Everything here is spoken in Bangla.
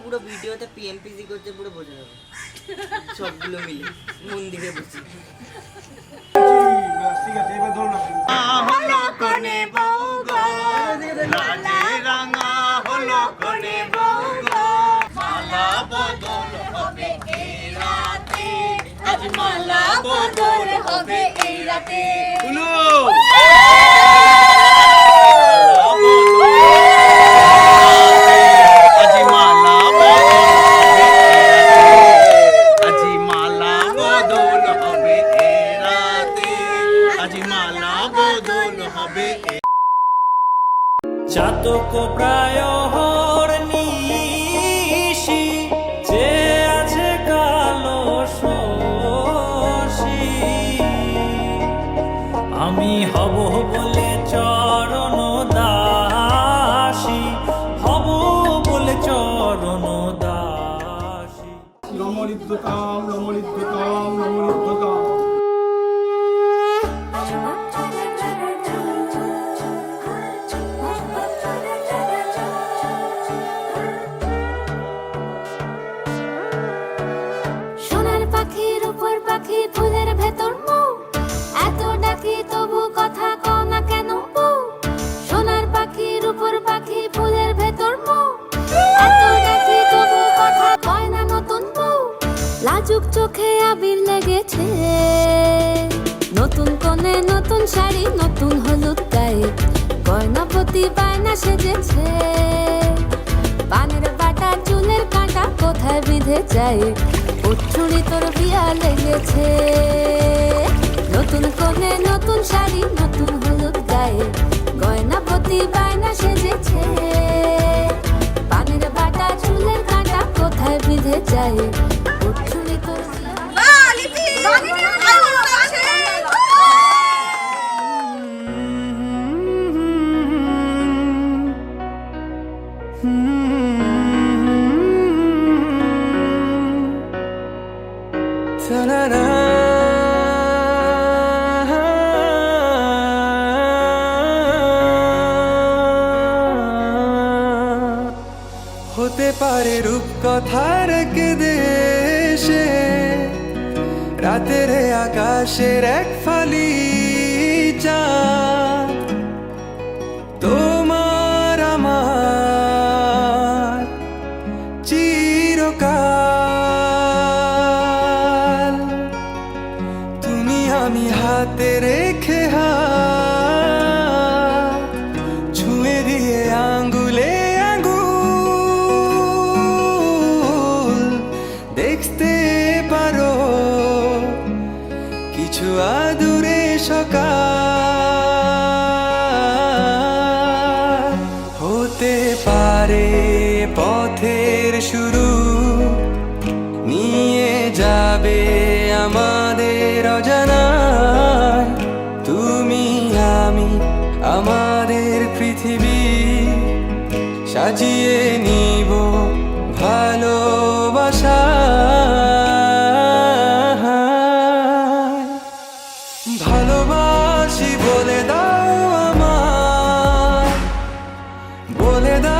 পুরো ভিডিওতে পিএমপিজি করছে, পুরো বোঝা যাবে সবগুলো মিলে মন দিকে বসে। ঠিক আছে, এবার ধরো না। হলো কোনে বউ গো, লালে রাঙা হলো কোনে বউ গো, মালা বদল হবে এই রাতে, আজ মালা বদল হবে এই রাতে। চাতক প্রায় হরনিশি যে আছে কালো শশী, আমি হব বলে চরণ দাসী, হব বলে চরণ দাসী। লমরিদ্ধকাম লমরিদ্ধকাম লমরিদ্ধকাম। পাখির উপর পাখি ফুলের ভেতর মৌ, এত ডাকি তবু কথা কও না কেন বউ। সোনার পাখির উপর পাখি ফুলের ভেতর মৌ, এত ডাকি তবু কথা কয় না নতুন বউ। লাজুক চোখে আবির লেগেছে, নতুন কোণে নতুন শাড়ি নতুন হলুদ গায়ে, গয়না প্রতি বায়না সেজেছে। পানের বাটা চুলের কাঁটা কোথায় বিঁধে যায়, উচ্ছুরি তোর বিয়া লেগেছে। নতুন কোণে নতুন শাড়ি নতুন হলুদ গায়ে, গয়না প্রতি বায়না সেজেছে। পানের বাটা চুলের কাঁটা কোথায় বিঁধে যায়, উচ্ছুরি তোর হতে পারে রূপকথার এক দেশে, রাতের আকাশের এক ফালি চাঁদ, তোমার আমার চিরকাল। তুমি আমি হাতে রেখে হাত ছুঁয়ে দিয়ে আঙ্গুলে আঙ্গুল, দেখতে পারো কিছু আদুরে সকাল। হতে পারে পথের শুরু, নিয়ে যাবে আমাদের অজানায়। তুমি আমি আমাদের পৃথিবী সাজিয়ে নিব ভালোবাসা। ভালোবাসি বলে দাও আমায়, বলে দাও